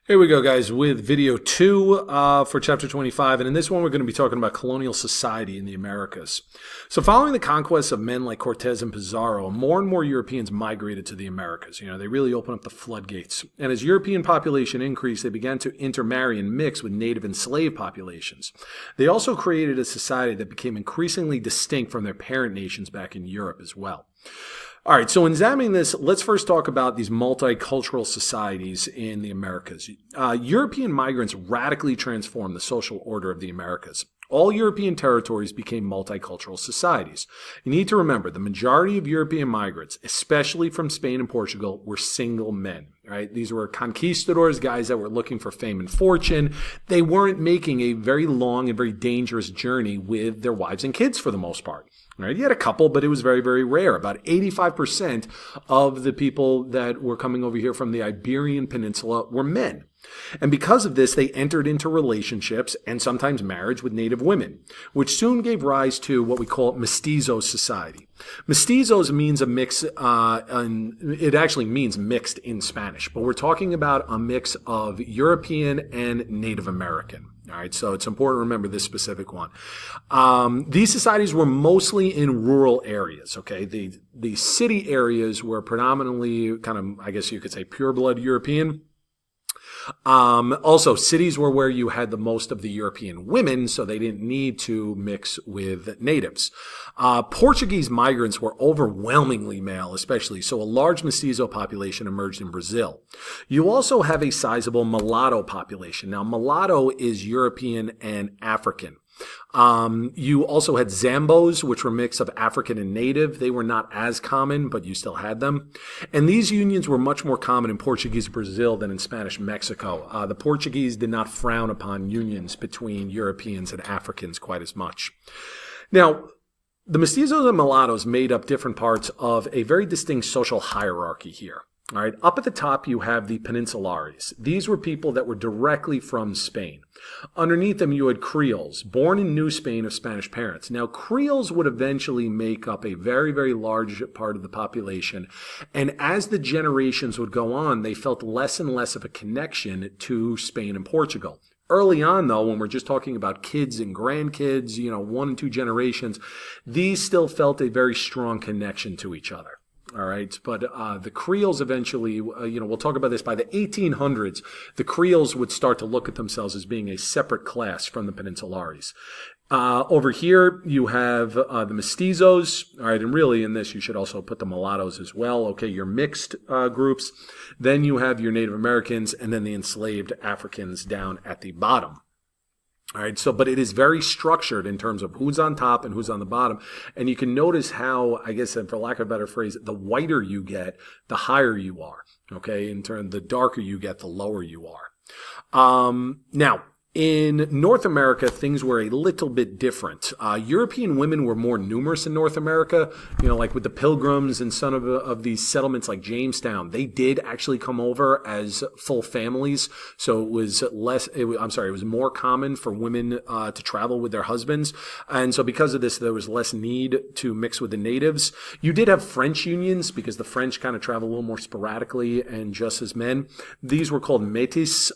Here we go, guys, with video 2 for chapter 25. And in this one, we're going to be talking about colonial society in the Americas. So following the conquests of men like Cortez and Pizarro, more and more Europeans migrated to the Americas. They really opened up the floodgates. And as European population increased, they began to intermarry and mix with native and slave populations. They also created a society that became increasingly distinct from their parent nations back in Europe as well. All right, so in examining this, let's first talk about these multicultural societies in the Americas. European migrants radically transformed the social order of the Americas. All European territories became multicultural societies. You need to remember, the majority of European migrants, especially from Spain and Portugal, were single men. Right? These were conquistadors, guys that were looking for fame and fortune. They weren't making a very long and very dangerous journey with their wives and kids for the most part. Right? You had a couple, but it was very, very rare. About 85% of the people that were coming over here from the Iberian Peninsula were men. And because of this, they entered into relationships and sometimes marriage with native women, which soon gave rise to what we call mestizo society. Mestizos means a mix, it actually means mixed in Spanish, but we're talking about a mix of European and Native American. All right, so it's important to remember this specific one. These societies were mostly in rural areas, okay? The city areas were predominantly kind of, I guess you could say, pure-blood European. Also, cities were where you had the most of the European women, so they didn't need to mix with natives. Portuguese migrants were overwhelmingly male, especially, so a large mestizo population emerged in Brazil. You also have a sizable mulatto population. Now, mulatto is European and African. You also had Zambos, which were a mix of African and native. They were not as common, but you still had them. And these unions were much more common in Portuguese Brazil than in Spanish Mexico. The Portuguese did not frown upon unions between Europeans and Africans quite as much. Now, the mestizos and mulattoes made up different parts of a very distinct social hierarchy here. All right, up at the top, you have the Peninsulares. These were people that were directly from Spain. Underneath them, you had Creoles, born in New Spain of Spanish parents. Now, Creoles would eventually make up a very, very large part of the population. And as the generations would go on, they felt less and less of a connection to Spain and Portugal. Early on, though, when we're just talking about kids and grandkids, 1 and 2 generations, these still felt a very strong connection to each other. All right, but the Creoles eventually, we'll talk about this. By the 1800s, the Creoles would start to look at themselves as being a separate class from the Peninsulares. Over here, you have the mestizos. All right, and really in this, you should also put the mulattoes as well. Okay, your mixed groups. Then you have your Native Americans, and then the enslaved Africans down at the bottom. All right, but it is very structured in terms of who's on top and who's on the bottom. And you can notice how, I guess, for lack of a better phrase, the whiter you get, the higher you are. Okay, in turn, the darker you get, the lower you are. Now, in North America, things were a little bit different. European women were more numerous in North America, like with the Pilgrims and some of these settlements like Jamestown. They did actually come over as full families, so it was more common for women to travel with their husbands. And so because of this, there was less need to mix with the natives. You did have French unions because the French kind of travel a little more sporadically and just as men. These were called métis.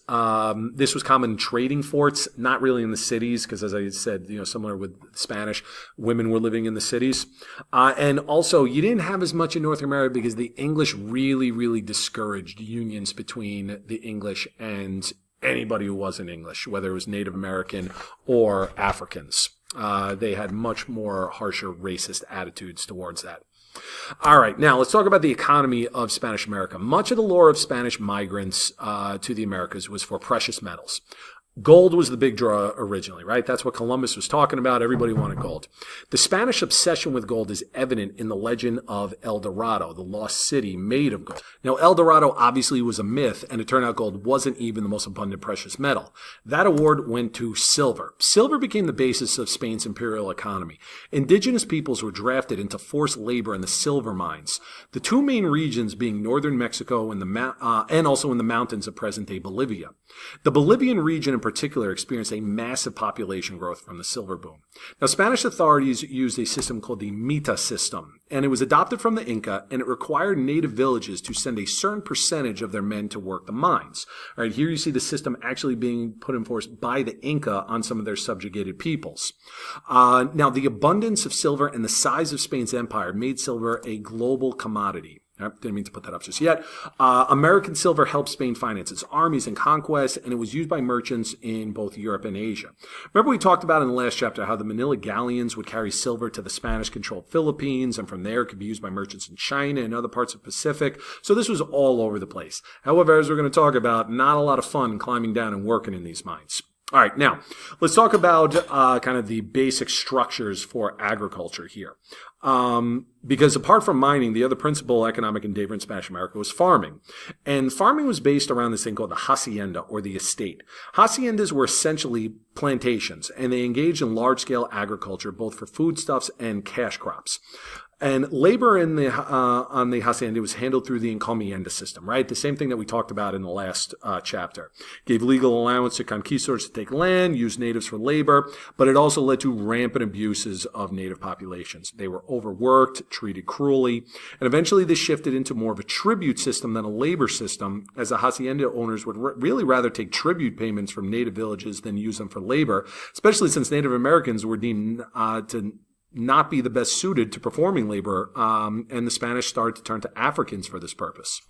This was common in trading forts, not really in the cities, because as I said, similar with Spanish, women were living in the cities. And also, you didn't have as much in North America because the English really, really discouraged unions between the English and anybody who wasn't English, whether it was Native American or Africans. They had much more harsher racist attitudes towards that. All right, now let's talk about the economy of Spanish America. Much of the lure of Spanish migrants to the Americas was for precious metals. Gold was the big draw originally, right? That's what Columbus was talking about. Everybody wanted gold. The Spanish obsession with gold is evident in the legend of El Dorado, the lost city made of gold. Now, El Dorado obviously was a myth, and it turned out gold wasn't even the most abundant precious metal. That award went to silver. Silver became the basis of Spain's imperial economy. Indigenous peoples were drafted into forced labor in the silver mines. The two main regions being northern Mexico and also in the mountains of present-day Bolivia. The Bolivian region in particular experienced a massive population growth from the silver boom. Now, Spanish authorities used a system called the Mita system, and it was adopted from the Inca, and it required native villages to send a certain percentage of their men to work the mines. All right, here you see the system actually being put in force by the Inca on some of their subjugated peoples. Now, the abundance of silver and the size of Spain's empire made silver a global commodity. I didn't mean to put that up just yet. American silver helped Spain finance its armies and conquests, and it was used by merchants in both Europe and Asia. Remember we talked about in the last chapter how the Manila galleons would carry silver to the Spanish-controlled Philippines, and from there it could be used by merchants in China and other parts of the Pacific. So this was all over the place. However, as we're going to talk about, not a lot of fun climbing down and working in these mines. All right, now, let's talk about kind of the basic structures for agriculture here. Because apart from mining, the other principal economic endeavor in Spanish America was farming. And farming was based around this thing called the hacienda, or the estate. Haciendas were essentially plantations, and they engaged in large-scale agriculture, both for foodstuffs and cash crops. And labor in the on the hacienda was handled through the encomienda system, right? The same thing that we talked about in the last chapter. Gave legal allowance to conquistadors to take land, use natives for labor, but it also led to rampant abuses of native populations. They were overworked, treated cruelly, and eventually this shifted into more of a tribute system than a labor system, as the hacienda owners would really rather take tribute payments from native villages than use them for labor, especially since Native Americans were deemed to not be the best suited to performing labor, and the Spanish started to turn to Africans for this purpose.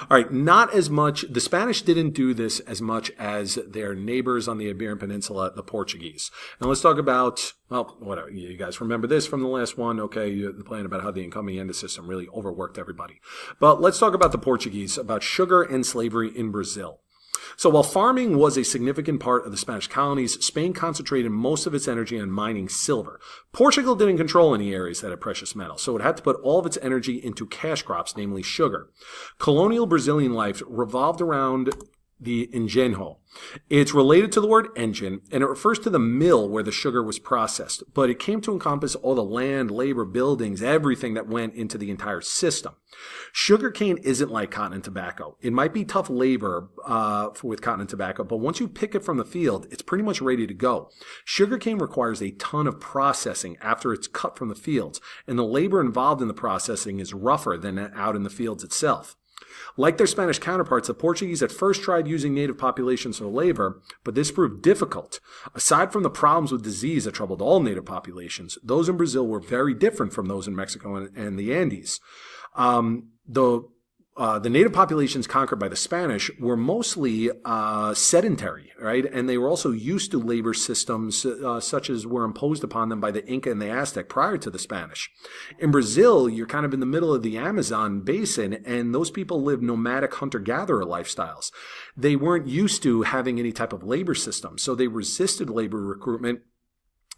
All right, not as much. The Spanish didn't do this as much as their neighbors on the Iberian Peninsula, the Portuguese. Now let's talk about, well, whatever. You guys remember this from the last one, okay? The plan about how the encomienda system really overworked everybody. But let's talk about the Portuguese, about sugar and slavery in Brazil. So while farming was a significant part of the Spanish colonies, Spain concentrated most of its energy on mining silver. Portugal didn't control any areas that had precious metal, so it had to put all of its energy into cash crops, namely sugar. Colonial Brazilian life revolved around the engenho. It's related to the word engine, and it refers to the mill where the sugar was processed, but it came to encompass all the land, labor, buildings, everything that went into the entire system. Sugarcane isn't like cotton and tobacco. It might be tough labor with cotton and tobacco, but once you pick it from the field, it's pretty much ready to go. Sugarcane requires a ton of processing after it's cut from the fields, and the labor involved in the processing is rougher than out in the fields itself. Like their Spanish counterparts, the Portuguese at first tried using native populations for labor, but this proved difficult. Aside from the problems with disease that troubled all native populations, those in Brazil were very different from those in Mexico and the Andes. The native populations conquered by the Spanish were mostly sedentary, right? And they were also used to labor systems such as were imposed upon them by the Inca and the Aztec prior to the Spanish. In Brazil, you're kind of in the middle of the Amazon basin, and those people live nomadic hunter-gatherer lifestyles. They weren't used to having any type of labor system, so they resisted labor recruitment,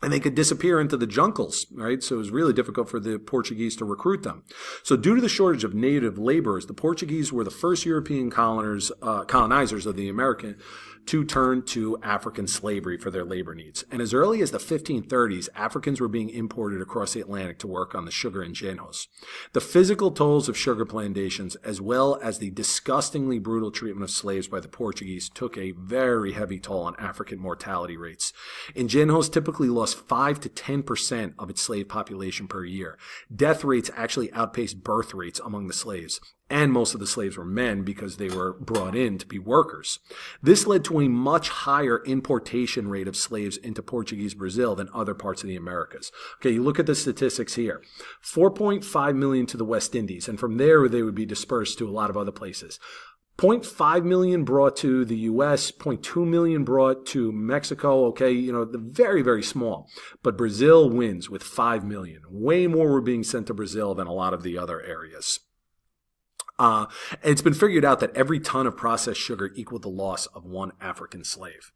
and they could disappear into the jungles, right? So it was really difficult for the Portuguese to recruit them. So due to the shortage of native laborers, the Portuguese were the first European colonizers of the America to turn to African slavery for their labor needs. And as early as the 1530s, Africans were being imported across the Atlantic to work on the sugar engenhos. The physical tolls of sugar plantations, as well as the disgustingly brutal treatment of slaves by the Portuguese, took a very heavy toll on African mortality rates. Engenhos typically lost 5 to 10% of its slave population per year. Death rates actually outpaced birth rates among the slaves. And most of the slaves were men because they were brought in to be workers. This led to a much higher importation rate of slaves into Portuguese Brazil than other parts of the Americas. Okay, you look at the statistics here. 4.5 million to the West Indies, and from there they would be dispersed to a lot of other places. 0.5 million brought to the U.S., 0.2 million brought to Mexico, okay, very, very small. But Brazil wins with 5 million. Way more were being sent to Brazil than a lot of the other areas. It's been figured out that every ton of processed sugar equaled the loss of one African slave.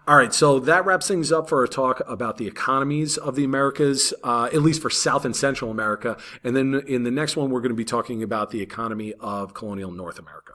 All right, so that wraps things up for our talk about the economies of the Americas, at least for South and Central America. And then in the next one, we're going to be talking about the economy of colonial North America.